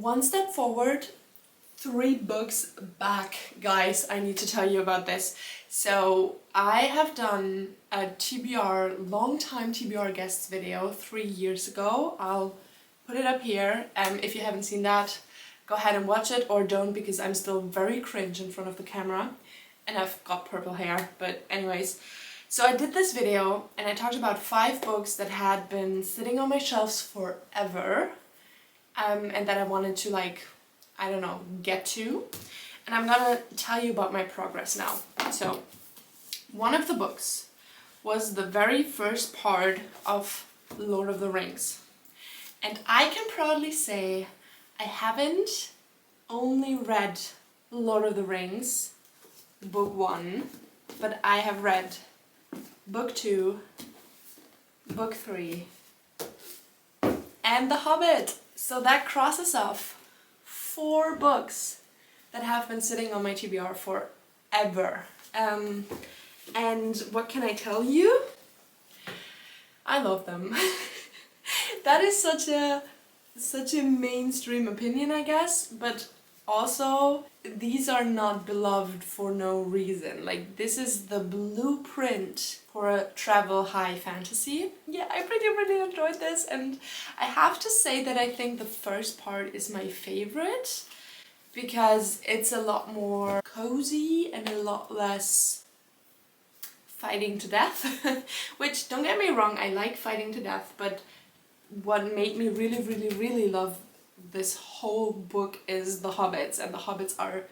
one step forward, 3 books back, guys. I need to tell you about this. So I have done a TBR, long time TBR guests video 3 years ago. I'll put it up here. If you haven't seen that, go ahead and watch it, or don't, because I'm still very cringe in front of the camera and I've got purple hair. But anyways, so I did this video and I talked about 5 books that had been sitting on my shelves forever, and that I wanted to, like, I don't know, get to. And I'm gonna tell you about my progress now. So one of the books was the very first part of Lord of the Rings. And I can proudly say I haven't only read Lord of the Rings, book 1, but I have read book 2, book 3, and The Hobbit. So that crosses off 4 books that have been sitting on my TBR forever. And what can I tell you? I love them. That is such a mainstream opinion, I guess, but also these are not beloved for no reason. Like, this is the blueprint for a travel high fantasy. Yeah, I really enjoyed this, and I have to say that I think the first part is my favorite because it's a lot more cozy and a lot less fighting to death. Which, don't get me wrong, I like fighting to death, but what made me really love this whole book is the hobbits, and the hobbits are...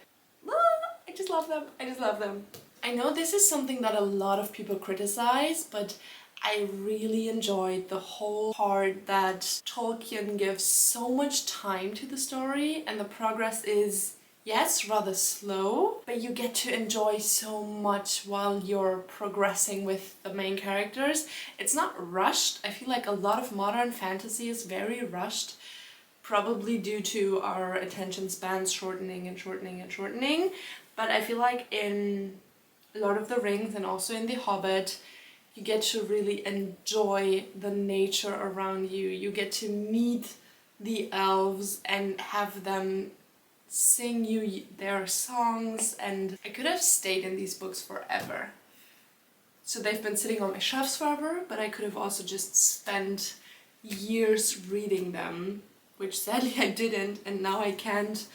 I just love them. I just love them. I know this is something that a lot of people criticize, but I really enjoyed the whole part that Tolkien gives so much time to the story, and the progress is, yes, rather slow, but you get to enjoy so much while you're progressing with the main characters. It's not rushed. I feel like a lot of modern fantasy is very rushed, probably due to our attention spans shortening and shortening. But I feel like in Lord of the Rings and also in The Hobbit, you get to really enjoy the nature around you. You get to meet the elves and have them sing you their songs, and I could have stayed in these books forever. So they've been sitting on my shelves forever, but I could have also just spent years reading them, which sadly I didn't, and now I can't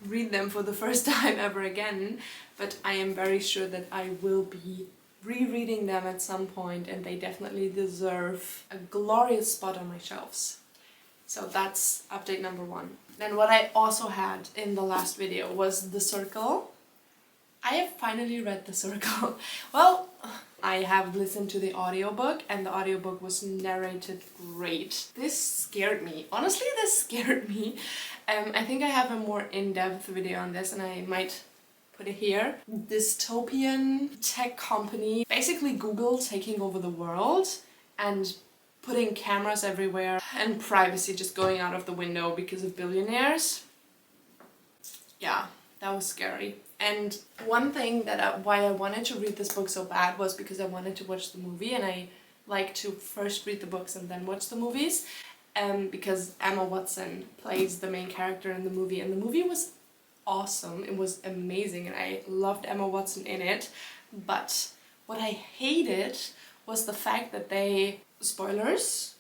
read them for the first time ever again, but I am very sure that I will be rereading them at some point, and they definitely deserve a glorious spot on my shelves. So that's update number 1. Then what I also had in the last video was The Circle. I have finally read The Circle. Well, I have listened to the audiobook, and the audiobook was narrated great. This scared me. Honestly, this scared me. I think I have a more in-depth video on this, and I might put it here. Dystopian tech company, basically Google taking over the world and putting cameras everywhere and privacy just going out of the window because of billionaires. Yeah, that was scary. And one thing that why I wanted to read this book so bad was because I wanted to watch the movie, and I like to first read the books and then watch the movies. Because Emma Watson plays the main character in the movie, and the movie was awesome. It was amazing, and I loved Emma Watson in it. But what I hated was the fact that they... spoilers,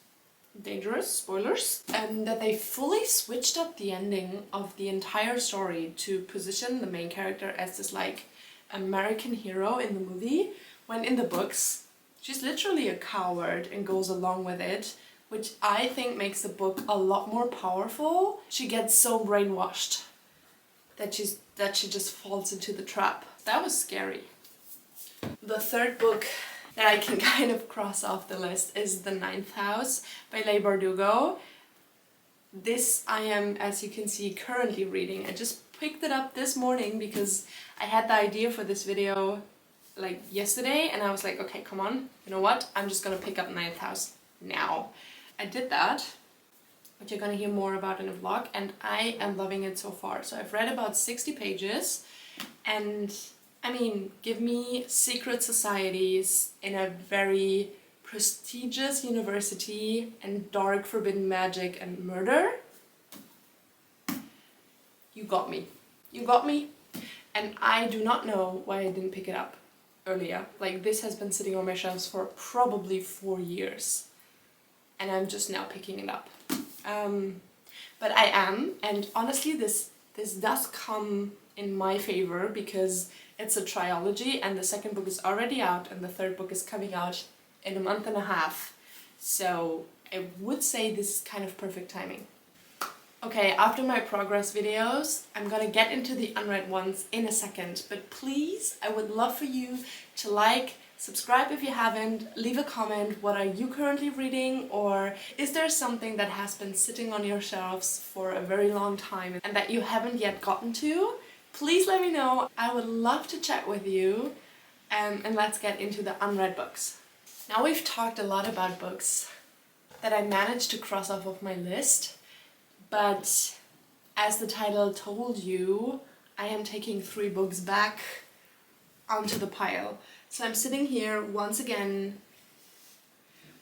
dangerous spoilers, and that they fully switched up the ending of the entire story to position the main character as this, like, American hero in the movie, when in the books she's literally a coward and goes along with it, which I think makes the book a lot more powerful. She gets so brainwashed that she just falls into the trap. That was scary. The third book that I can kind of cross off the list is The Ninth House by Leigh Bardugo. This I am, as you can see, currently reading. I just picked it up this morning because I had the idea for this video like yesterday, and I was like, okay, come on, you know what? I'm just gonna pick up Ninth House now. I did that, which you're gonna hear more about in a vlog, and I am loving it so far. So I've read about 60 pages, and I mean, give me secret societies in a very prestigious university and dark forbidden magic and murder. you got me. You got me, and I do not know why I didn't pick it up earlier. Like, this has been sitting on my shelves for probably 4 years, and I'm just now picking it up. But I am, and honestly this does come in my favor because it's a trilogy and the second book is already out and the third book is coming out in a month and a half. So I would say this is kind of perfect timing. Okay, after my progress videos, I'm gonna get into the unread ones in a second, but please, I would love for you to like, subscribe if you haven't, leave a comment, what are you currently reading, or is there something that has been sitting on your shelves for a very long time and that you haven't yet gotten to? Please let me know, I would love to chat with you, and let's get into the unread books. Now we've talked a lot about books that I managed to cross off of my list. But as the title told you, I am taking 3 books back onto the pile. So I'm sitting here once again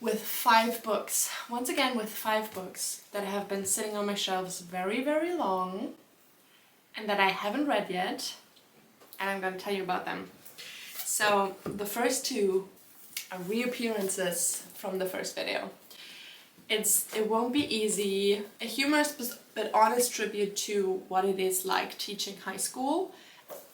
with 5 books. Once again with 5 books that have been sitting on my shelves very, very long and that I haven't read yet. And I'm going to tell you about them. So the first 2 are reappearances from the first video. It won't be easy, a humorous but honest tribute to what it is like teaching high school.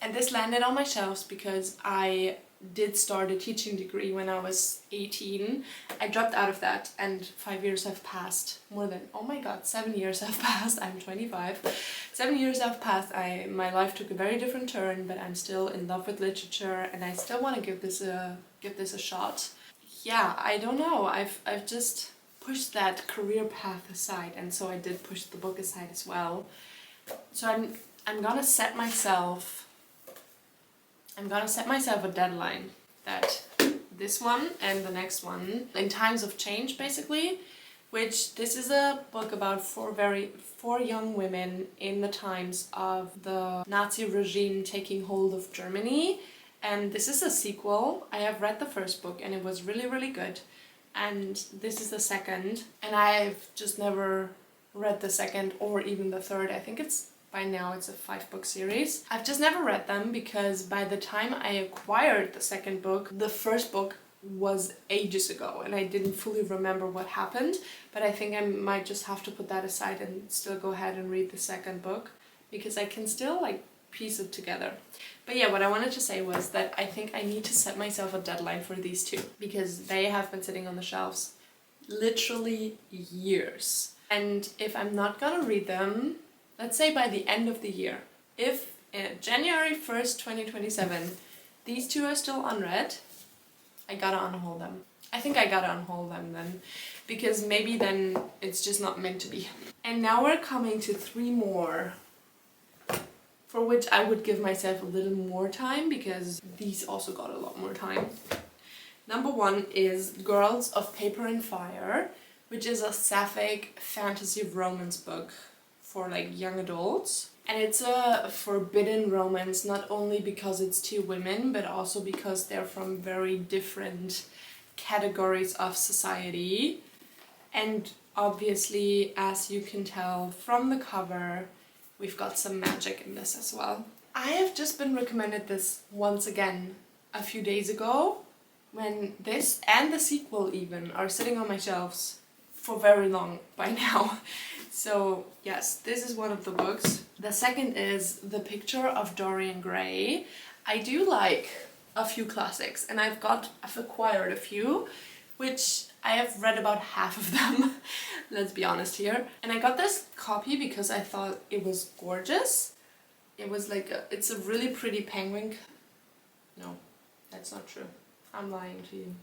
And this landed on my shelves because I did start a teaching degree when I was 18. I dropped out of that and 5 years have passed. More than, oh my god, 7 years have passed. I'm 25. 7 years have passed. My life took a very different turn, but I'm still in love with literature and I still want to give this a shot. Yeah, I don't know. I've just pushed that career path aside, and so I did push the book aside as well. So I'm gonna set myself a deadline that this one and the next one, in times of change basically, which this is a book about 4 young women in the times of the Nazi regime taking hold of Germany. And this is a sequel. I have read the first book and it was really, really good. And this is the second, and I've just never read the second or even the third. I think by now it's a 5-book series. I've just never read them because by the time I acquired the second book, the first book was ages ago and I didn't fully remember what happened, but I think I might just have to put that aside and still go ahead and read the second book because I can still like piece it together. But yeah, what I wanted to say was that I think I need to set myself a deadline for these 2 because they have been sitting on the shelves literally years. And if I'm not gonna read them, let's say by the end of the year, if January 1st, 2027, these 2 are still unread, I gotta unhaul them. I think I gotta unhaul them then, because maybe then it's just not meant to be. And now we're coming to 3 more for which I would give myself a little more time because these also got a lot more time. Number 1 is Girls of Paper and Fire, which is a sapphic fantasy romance book for like young adults. And it's a forbidden romance, not only because it's 2 women, but also because they're from very different categories of society. And obviously, as you can tell from the cover, we've got some magic in this as well. I have just been recommended this once again a few days ago, when this and the sequel even are sitting on my shelves for very long by now. So yes, this is one of the books. The second is The Picture of Dorian Gray. I do like a few classics and I've acquired a few, which I have read about half of them, let's be honest here. And I got this copy because I thought it was gorgeous. It was like it's a really pretty penguin. No, that's not true. I'm lying to you.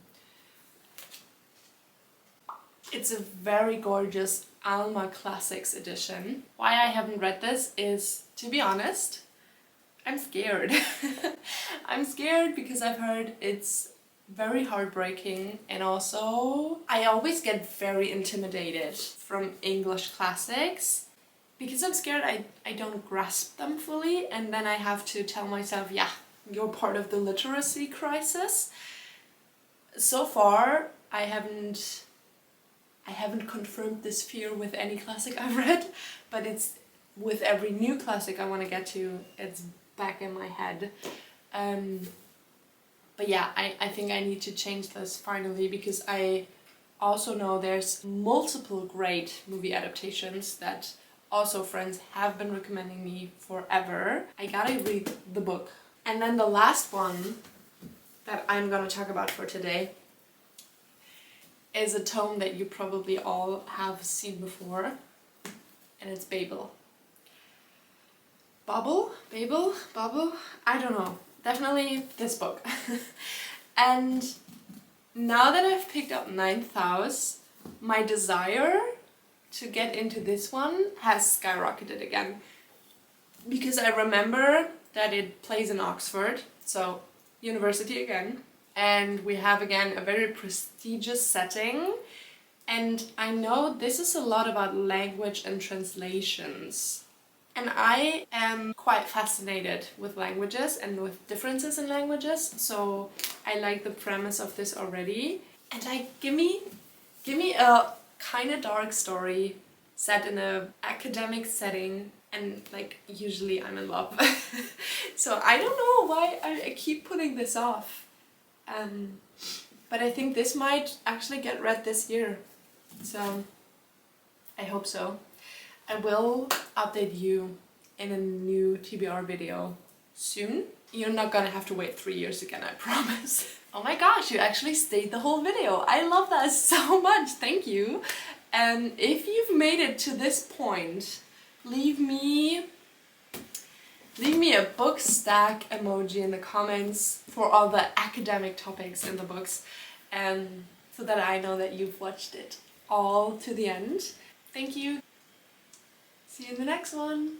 It's a very gorgeous Alma Classics edition. Why I haven't read this is, to be honest, I'm scared. I'm scared because I've heard it's very heartbreaking, and also I always get very intimidated from English classics because I'm scared I don't grasp them fully, and then I have to tell myself, yeah, you're part of the literacy crisis. So far I haven't confirmed this fear with any classic I've read, but it's with every new classic I want to get to, it's back in my head. But yeah, I think I need to change this finally, because I also know there's multiple great movie adaptations that also friends have been recommending me forever. I gotta read the book. And then the last one that I'm gonna talk about for today is a tome that you probably all have seen before, and it's Babel. Babel? I don't know. Definitely this book. And now that I've picked up Ninth House, my desire to get into this one has skyrocketed again. Because I remember that it plays in Oxford, so university again. And we have again a very prestigious setting. And I know this is a lot about language and translations. And I am quite fascinated with languages and with differences in languages, so I like the premise of this already. And give me a kind of dark story set in a academic setting, and like usually I'm in love. So I don't know why I keep putting this off. But I think this might actually get read this year, so I hope so. I will update you in a new TBR video soon. You're not gonna have to wait 3 years again, I promise. Oh my gosh, you actually stayed the whole video. I love that so much, thank you. And if you've made it to this point, leave me a book stack emoji in the comments for all the academic topics in the books, so that I know that you've watched it all to the end. Thank you. See you in the next one.